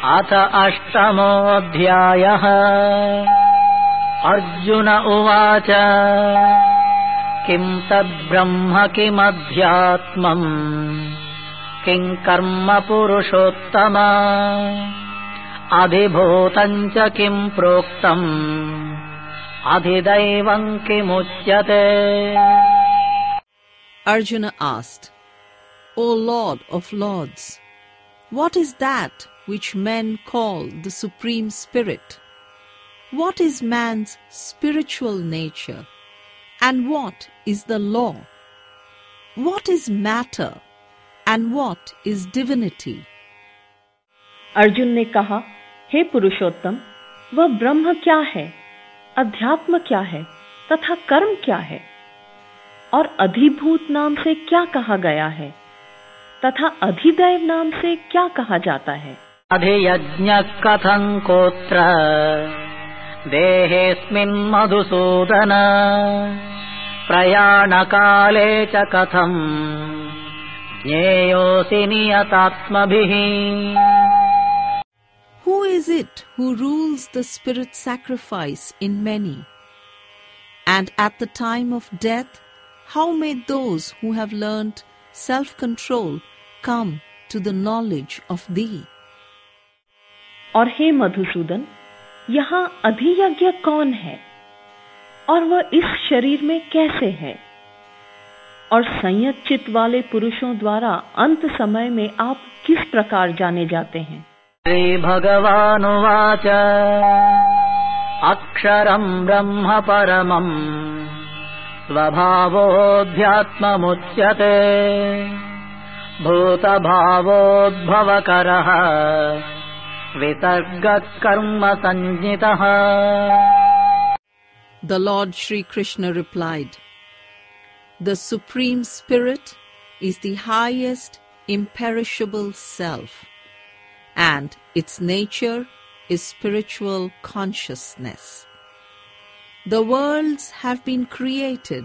अथ अष्टमोऽध्यायः। अर्जुन उवाच किं तद्ब्रह्म किमध्यात्मम् किं कर्म पुरुषोत्तम अधिभूतं च किं प्रोक्तम् अधिदैवं किमुच्यते। Arjuna asked, O Lord of Lords, what is that which men call the Supreme Spirit? What is man's spiritual nature? And what is the law? What is matter? And what is divinity? Arjun ने कहा, हे पुरुषोत्तम, वह ब्रह्म क्या है, अध्यात्म क्या है तथा कर्म क्या है, और अधिभूत नाम से क्या कहा गया है तथा अधिदैव नाम से क्या कहा जाता है। अधियज्ञः कथं कोत्र देहेऽस्मिन् मधुसूदन प्रयाणकाले च कथं ज्ञेयोऽसि नियतात्मभिः। Who is it who rules the spirit sacrifice in many? And at the time of death, how may those who have learnt self-control come to the knowledge of thee? और हे मधुसूदन, यहाँ अधियज्ञ कौन है और वह इस शरीर में कैसे है, और संयत चित्त वाले पुरुषों द्वारा अंत समय में आप किस प्रकार जाने जाते हैं। श्री भगवानुवाच अक्षरं ब्रह्म परमं स्वभावोऽध्यात्ममुच्यते भूतभावोद्भवकरः विसर्गः कर्म संज्ञितः। The Lord Shri Krishna replied, The Supreme Spirit is the highest imperishable self, and its nature is spiritual consciousness. The worlds have been created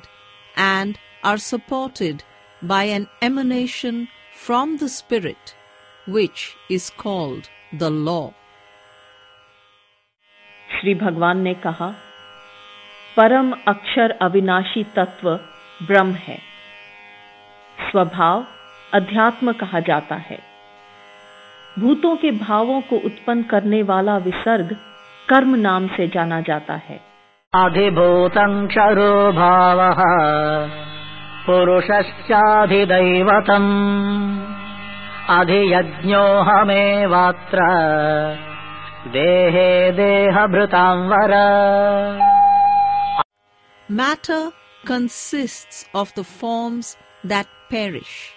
and are supported by an emanation from the Spirit, which is called the law. Shri भगवान ने कहा, परम अक्षर अविनाशी तत्व ब्रह्म है। स्वभाव अध्यात्म कहा जाता है। भूतों के भावों को उत्पन्न करने वाला विसर्ग कर्म नाम से जाना जाता है। अधिभूतं क्षरो भावः पुरुषश्चाधिदैवतम् अधियज्ञोऽहमेवात्र देहे देहभृतां वर। Matter consists of the forms that perish.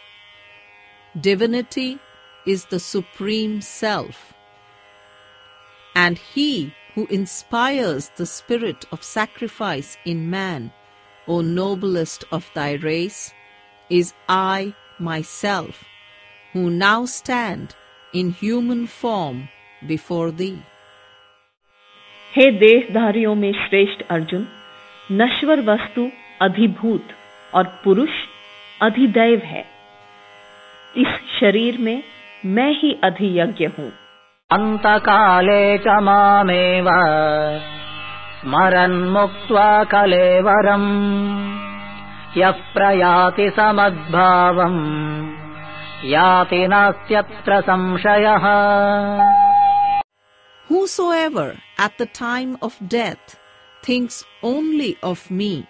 Divinity is the Supreme Self, and he who inspires the spirit of sacrifice in man, O noblest of thy race, is I myself, who now stand in human form before thee. हे देहधारियों में श्रेष्ठ अर्जुन, नश्वर वस्तु अधिभूत और पुरुष अधिदैव है। इस शरीर में मैं ही अधियज्ञ हूँ। अंतकाले च मामेव स्मरन् मुक्त्वा कलेवरम् यः प्रयाति समद्भावम् याति नास्त्यत्र संशयः। Whosoever at the time of death thinks only of me,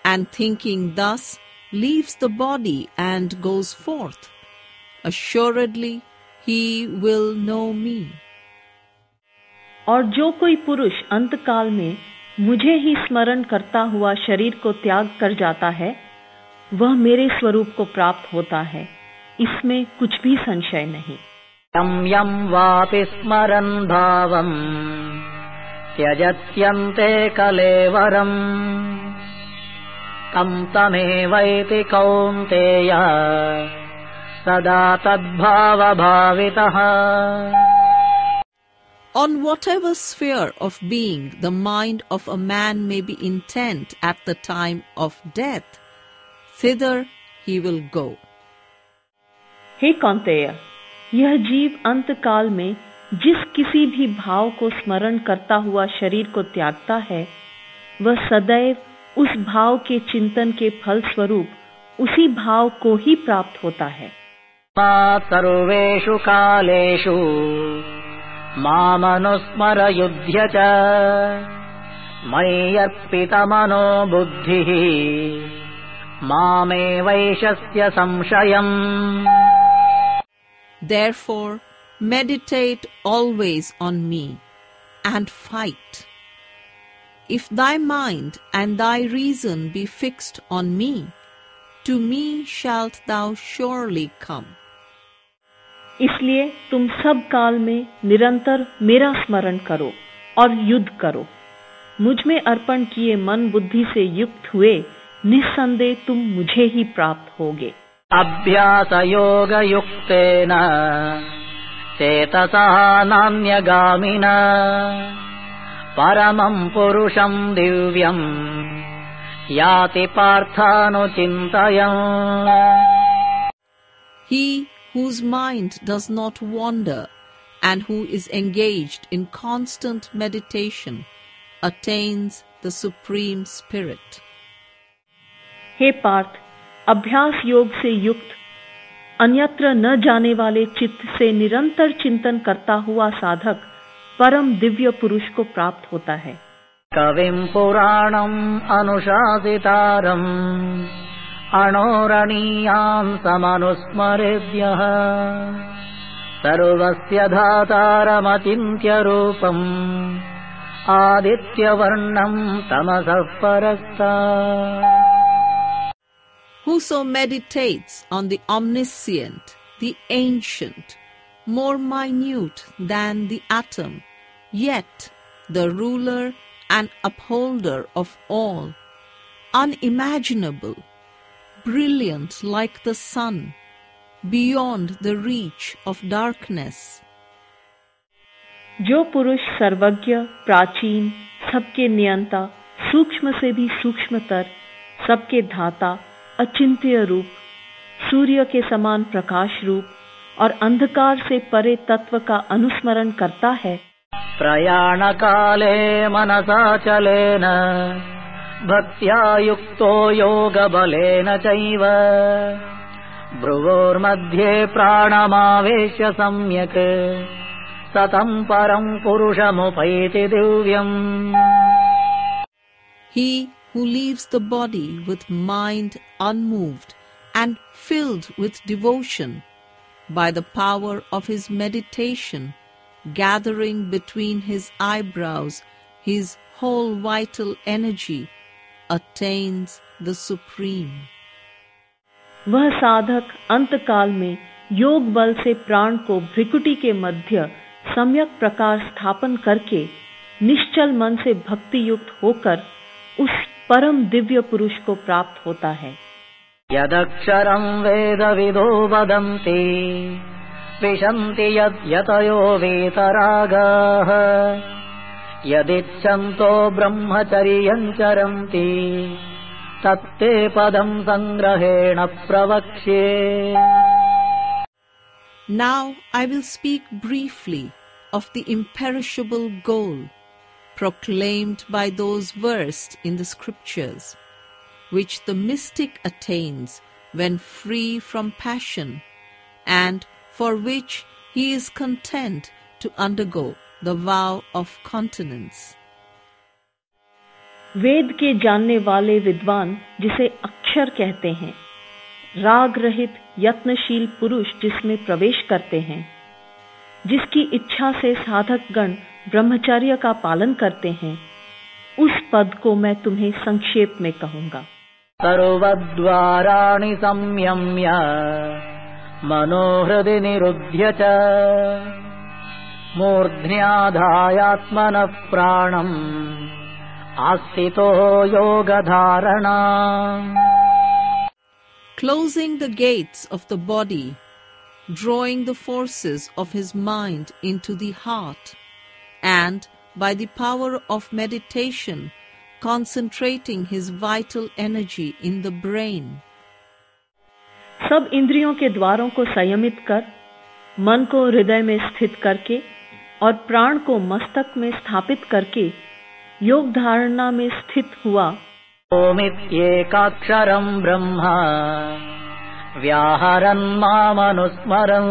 and thinking thus leaves the body and goes forth, assuredly he will know me. और जो कोई पुरुष अंतकाल में मुझे ही स्मरण करता हुआ शरीर को त्याग कर जाता है, वह मेरे स्वरूप को प्राप्त होता है, इसमें कुछ भी संशय नहीं। यं यं वापि स्मरन् भावम् त्यजत्यन्ते कलेवरम् तं तमेवैति कौन्तेय सदा तद्भावभावितः। On whatever sphere of being the mind of a man may be intent at the time of death, thither he will go. हे कौन्तेय, यह जीव अंत काल में जिस किसी भी भाव को स्मरण करता हुआ शरीर को त्यागता है, वह सदैव उस भाव के चिंतन के फल स्वरूप उसी भाव को ही प्राप्त होता है। सर्वेषु कालेषु मामनुस्मर युध्य च मयि अर्पितमनो बुद्धिः मामेवैषस्य संशयम्। Therefore, meditate always on me and fight. If thy mind and thy reason be fixed on me, to me shalt thou surely come. इसलिए तुम सब काल में निरंतर मेरा स्मरण करो और युद्ध करो। मुझ में अर्पण किए मन बुद्धि से युक्त हुए निस्संदेह तुम मुझे ही प्राप्त होगे। अभ्यास योग युक्तेन चेतसा नान्यगामिना परमं पुरुषं दिव्यं याति पार्थानुचिन्तयन्। He whose mind does not wander and who is engaged in constant meditation attains the Supreme Spirit. हे पार्थ, अभ्यास योग से युक्त अन्यत्र न जाने वाले चित्त से निरंतर चिंतन करता हुआ साधक परम दिव्य पुरुष को प्राप्त होता है। कविं पुराणम् अनुशासितारम् अणोरणीयान् समनुस्मरेद्यः सर्वस्य धातारमचिन्त्य रूपम् आदित्यवर्णं तमसः परस्तात्। Whoso meditates on the omniscient, the ancient, more minute than the atom, yet the ruler and upholder of all, unimaginable, brilliant like the sun, beyond the reach of darkness. जो पुरुष सर्वज्ञ, प्राचीन, सबके नियंता, सूक्ष्म से भी सूक्ष्मतर, सबके धाता, अचिंत्य रूप, सूर्य के समान प्रकाश रूप और अंधकार से परे तत्व का अनुस्मरण करता है, प्रयाण काले मनसा चलेन भक्त्या युक्तो योग बलेन चैव भ्रुवोर्मध्ये प्राणमावेश्य सम्यक् सतं परं पुरुषमुपैति दिव्यम्। He who leaves the body with mind unmoved and filled with devotion by the power of his meditation, gathering between his eyebrows his whole vital energy, attains the Supreme. वह साधक अंतकाल में योग बल से प्राण को भ्रिकुटी के मध्य सम्यक प्रकार स्थापन करके निश्चल मन से भक्ति युक्त होकर उस परम दिव्य पुरुष को प्राप्त होता है। यदक्षरं वेदविदो वदन्ति विशन्ति यतयो वीतरागाः यदिच्छन्तो ब्रह्मचर्यं चरन्ति तत्ते पदं संग्रहेण प्रवक्ष्ये। Now I will speak briefly of the imperishable goal proclaimed by those versed in the scriptures, which the mystic attains when free from passion, and for which he is content to undergo the vow of continence. वेद के जानने वाले विद्वान जिसे अक्षर कहते हैं, राग रहित यत्नशील पुरुष जिसमें प्रवेश करते हैं, जिसकी इच्छा से साधक गण ब्रह्मचर्य का पालन करते हैं, उस पद को मैं तुम्हें संक्षेप में कहूंगा। सर्वद्वाराणि संयम्य मनोहृदि निरुध्य च मूर्ध्न्याधायात्मनः प्राणम् आस्थितो योगधारणा। Closing the gates of the body, drawing the forces of his mind into the heart, and by the power of meditation, concentrating his vital energy in the brain. सब इंद्रियों के द्वारों को संयमित कर, मन को हृदय में स्थित करके और प्राण को मस्तक में स्थापित करके योग धारणा में स्थित हुआ। ओमित्येकाक्षरम् ब्रह्म व्याहरन् मामनुस्मरन्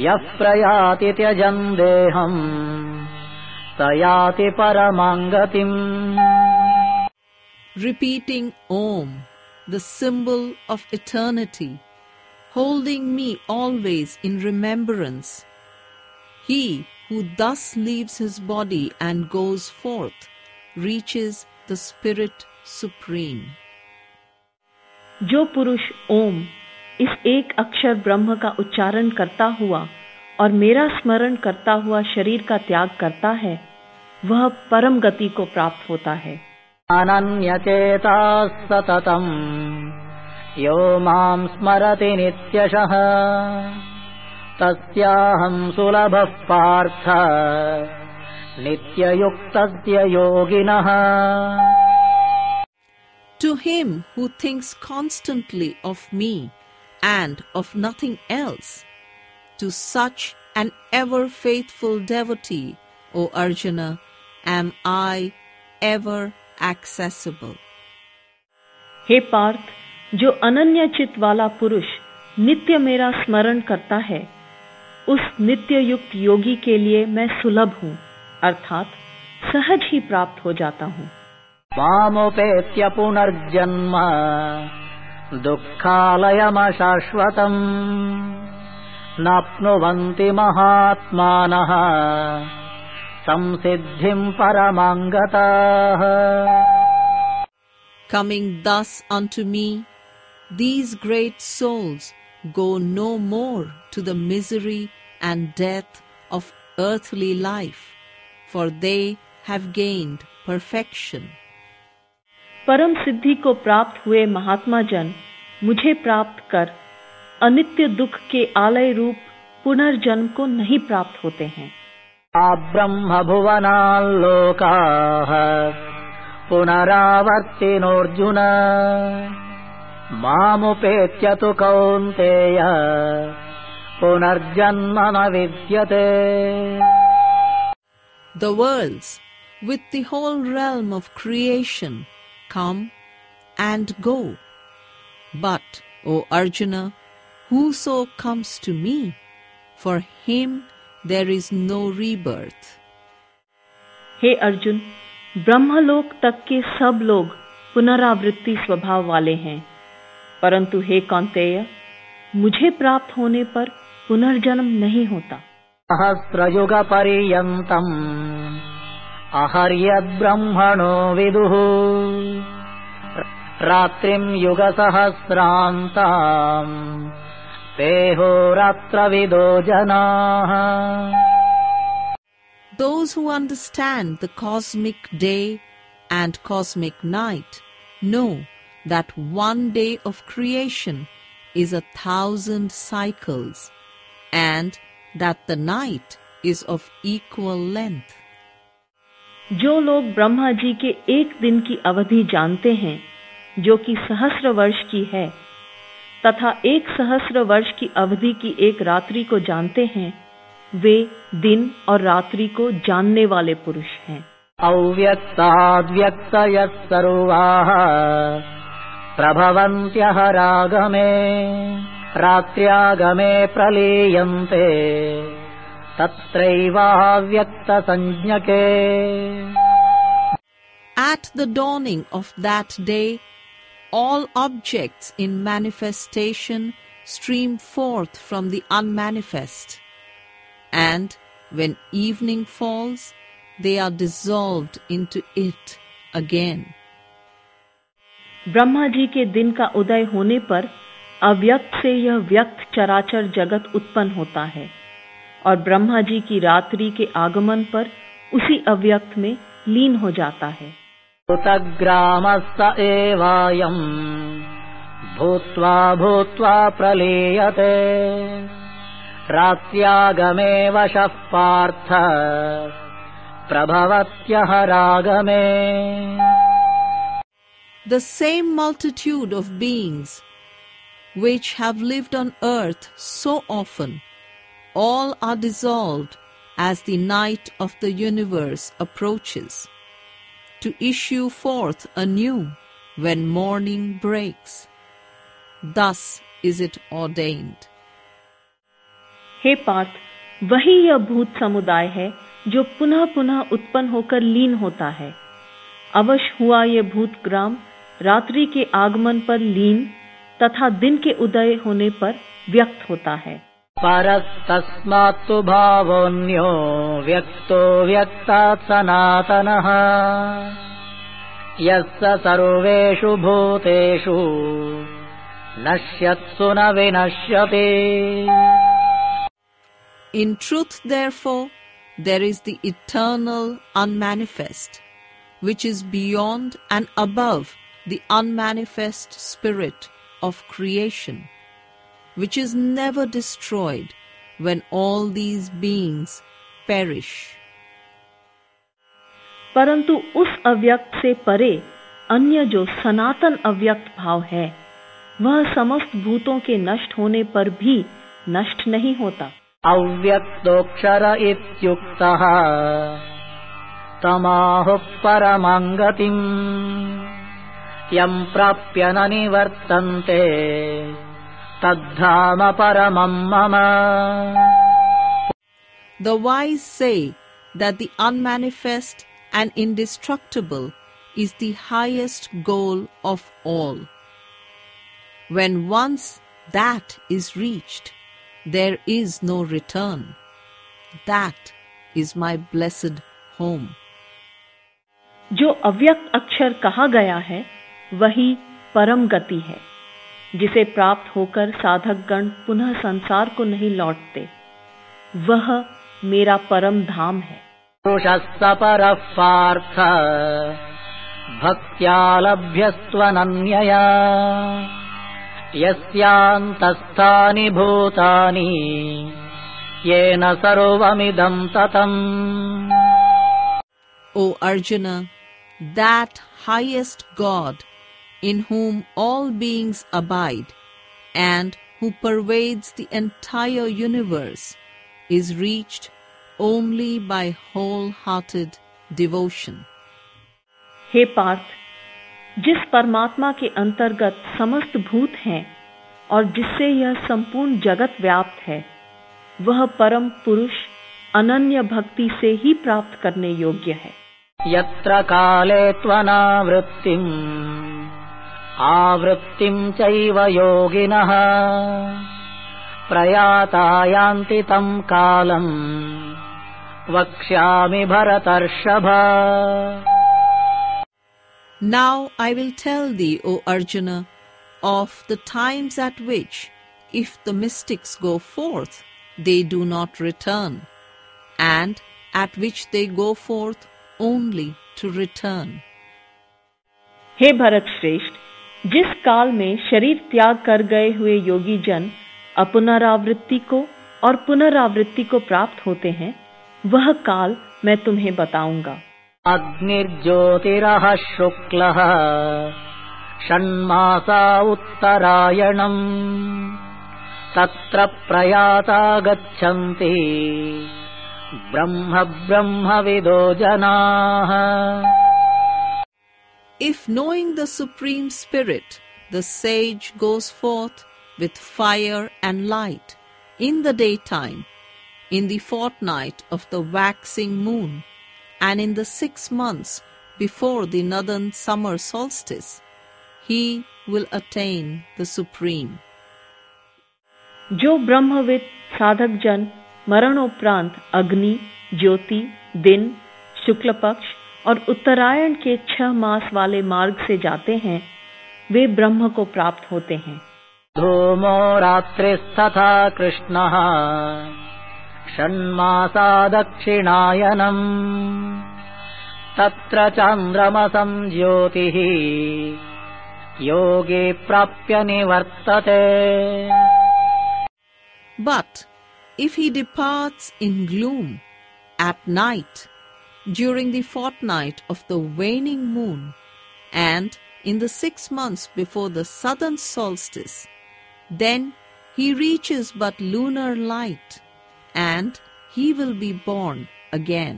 यः प्रयाति त्यजन् देहम् स याति परमां गतिम्। Repeating Om, the symbol of eternity, holding me always in remembrance, he who thus leaves his body and goes forth reaches the Spirit Supreme. जो पुरुष ओम इस एक अक्षर ब्रह्म का उच्चारण करता हुआ और मेरा स्मरण करता हुआ शरीर का त्याग करता है, वह परम गति को प्राप्त होता है। अनन्यचेताः सततम् यो मां स्मरति नित्यशः तस्याहं सुलभः पार्थ नित्ययुक्तस्य योगिनः। To him who thinks constantly of me and of nothing else, to such an ever faithful devotee, O Arjuna, am I ever accessible. हे पार्थ, जो अनन्य चित वाला पुरुष नित्य मेरा स्मरण करता है, उस नित्य युक्त योगी के लिए मैं सुलभ हूँ, अर्थात सहज ही प्राप्त हो जाता हूँ। मामुपेत्य पुनर्जन्म दुःखालयमशाश्वतम् नाप्नुवन्ति महात्मानः संसिद्धिं परमां गताः। Coming thus unto me, these great souls go no more to the misery and death of earthly life, for they have gained perfection. परम सिद्धि को प्राप्त हुए महात्मा जन मुझे प्राप्त कर अनित्य दुख के आलय रूप पुनर्जन्म को नहीं प्राप्त होते हैं। ब्रह्म भुवनाल्लोकाः पुनरावर्तिनोऽर्जुन मामुपेत्य तु कौन्तेय पुनर्जन्म न विद्यते। The worlds with the whole realm of creation come and go, but, O Arjuna, whoso comes to me, for him there is no rebirth. हे अर्जुन, ब्रह्मलोक तक के सब लोग पुनरावृत्ति स्वभाव वाले हैं, परंतु हे कौन्तेय, मुझे प्राप्त होने पर पुनर्जन्म नहीं होता। सहस्रयुग पर्यन्तम् अहर्यद् ब्रह्मणो विदुः रात्रिं युग सहस्रान्ताम् तेहोरात्रविदो जनाः। Those who understand the cosmic day and cosmic night know that one day of creation is 1,000 cycles and that the night is of equal length. जो लोग ब्रह्मा जी के एक दिन की अवधि जानते हैं, जो कि सहस्र वर्ष की है, तथा 1,000 वर्ष की अवधि की एक रात्रि को जानते हैं, वे दिन और रात्रि को जानने वाले पुरुष हैं। अव्यक्ताद्व्यक्तयः सर्वाः प्रभवन्त्यहरागमे रात्र्यागमे प्रलीयन्ते तत्रैवाव्यक्तसंज्ञके। At the dawning of that day, all objects in manifestation stream forth from the unmanifest, and when evening falls, they are dissolved into it again. Brahma ji के दिन का उदय होने पर अव्यक्त से यह व्यक्त चराचर जगत उत्पन्न होता है, और ब्रह्मा जी की रात्रि के आगमन पर उसी अव्यक्त में लीन हो जाता है। उतग्रामस्स एवायम् भूत्वा भूत्वा प्रलीयते रात्र्यागमे वशः Partha प्रभवत्यहरागमे। The same multitude of beings which have lived on earth so often, all are dissolved as the night of the universe approaches, to issue forth anew when morning breaks. Thus is it ordained. हे पार्थ, वही यह भूत समुदाय है जो पुनः पुनः उत्पन्न होकर लीन होता है। अवश्य हुआ ये भूत ग्राम रात्रि के आगमन पर लीन तथा दिन के उदय होने पर व्यक्त होता है। परस्तस्मात्तु भावोऽन्यो व्यक्तो व्यक्तात् सनातनः यस्य सर्वेषु भूतेषु नश्यत्सु न विनश्यति। In truth, therefore, there is the eternal unmanifest, which is beyond and above the unmanifest spirit of creation, which is never destroyed when all these beings perish. परंतु उस अव्यक्त से परे अन्य जो सनातन अव्यक्त भाव है, वह समस्त भूतों के नष्ट होने पर भी नष्ट नहीं होता। अव्यक्तोऽक्षर इत्युक्तः तमाहुः परमां गतिम् यं प्राप्य न निवर्तन्ते तद्धाम परमं मम। The wise say that the unmanifest and indestructible is the highest goal of all. When once that is reached, there is no return. That is my blessed home. जो अव्यक्त अक्षर कहा गया है, वही परम गति है, जिसे प्राप्त होकर साधक गण पुनः संसार को नहीं लौटते। वह मेरा परम धाम है। पुरुषस्य परः पार्थ भक्त्या लभ्यस्त्वनन्यया यस्यान्तस्थानि भूतानि येन सर्वमिदं ततम्। O Arjuna, that highest God in whom all beings abide and who pervades the entire universe is reached only by wholehearted devotion. हे पार्थ, जिस परमात्मा के अंतर्गत समस्त भूत हैं और जिससे यह संपूर्ण जगत व्याप्त है, वह परम पुरुष अनन्य भक्ति से ही प्राप्त करने योग्य है। यत्र काले त्वनावृत्तिम् आवृत्तिं चैव योगिनः प्रयाता यान्ति तं कालम् वक्ष्यामि भरतर्षभ। Now I will tell thee, O Arjuna, of the times at which, if the mystics go forth, they do not return, and at which they go forth only to return. हे भरत श्रेष्ठ, जिस काल में शरीर त्याग कर गए हुए योगी जन अपुनरावृत्ति को और पुनरावृत्ति को प्राप्त होते हैं, वह काल मैं तुम्हें बताऊंगा। अग्निर्ज्योतिरः शुक्लः षण्मासा उत्तरायणम् तत्र प्रयाता गच्छन्ति ब्रह्म ब्रह्मविदो जनाः। If knowing the Supreme Spirit, the sage goes forth with fire and light in the daytime, in the fortnight of the waxing moon, and in the 6 months before the northern summer solstice, he will attain the Supreme. जो ब्रह्मविद साधक जन मरणोपरांत अग्नि, ज्योति, दिन, शुक्ल पक्ष और उत्तरायण के 6 मास वाले मार्ग से जाते हैं, वे ब्रह्म को प्राप्त होते हैं। धूमो रात्रिस्तथा कृष्णः षण्मासा दक्षिणायनम् तत्र चान्द्रमसं ज्योतिः योगे प्राप्य निवर्तते। But if he departs in gloom at night, during the fortnight of the waning moon, and in the 6 months before the southern solstice, then he reaches but lunar light, and he will be born again.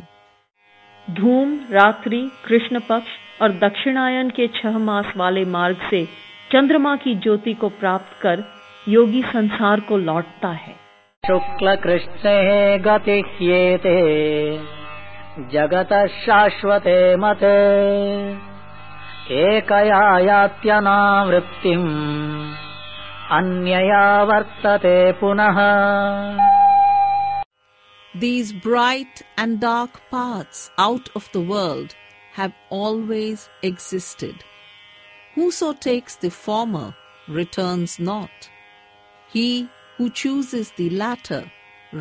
धूम, रात्रि, कृष्ण पक्ष और दक्षिणायन के 6 मास वाले मार्ग से चंद्रमा की ज्योति को प्राप्त कर योगी संसार को लौटता है। शुक्ल कृष्णे गतिह्येते जगतः शाश्वते मते एकया यात्यनावृत्तिम् अन्यया वर्तते पुनः। These bright and dark paths out of the world have always existed. Whoso takes the former returns not. He who chooses the latter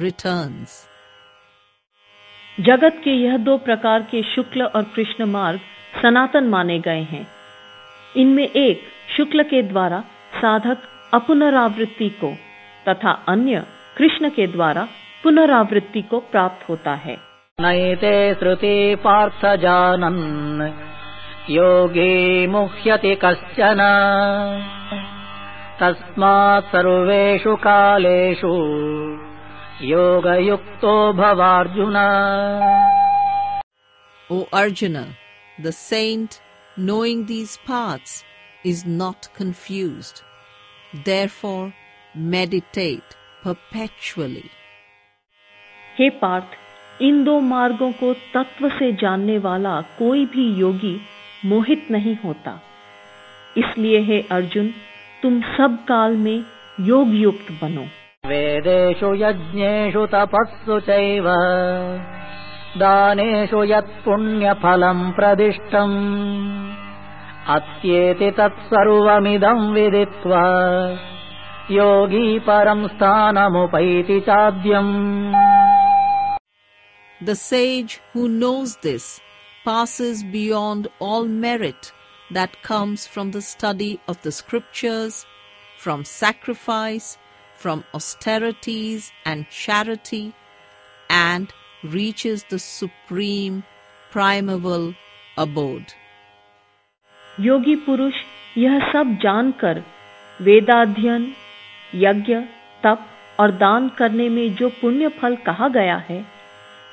returns. जगत के यह 2 प्रकार के शुक्ल और कृष्ण मार्ग सनातन माने गए हैं। इनमें एक शुक्ल के द्वारा साधक अपुनरावृत्ति को तथा अन्य कृष्ण के द्वारा पुनरावृत्ति को प्राप्त होता है। नैते श्रुति पार्थ जानन् योगी मुह्यति कश्चन तस्मात् सर्वेषु कालेषु योगयुक्तो भवार्जुन। O Arjuna, the saint, knowing these paths, is not confused. Therefore, meditate perpetually. हे पार्थ, इन 2 मार्गों को तत्व से जानने वाला कोई भी योगी मोहित नहीं होता। इसलिए हे अर्जुन, तुम सब काल में योग युक्त बनो। वेदेषु यज्ञेषु तपस्सु चैव दानेषु यत् पुण्यफलम् प्रदिष्टम् अत्येति तत्सर्वमिदम् विदित्वा योगी परम् स्थानमुपैति चाद्यम्। The sage who knows this passes beyond all merit that comes from the study of the scriptures, from sacrifice, from austerities and charity, and reaches the supreme primeval abode. योगी पुरुष यह सब जानकर वेदाध्ययन, यज्ञ, तप और दान करने में जो पुण्य फल कहा गया है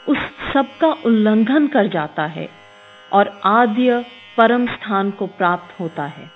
उस सब का उल्लंघन कर जाता है और आद्य परम स्थान को प्राप्त होता है।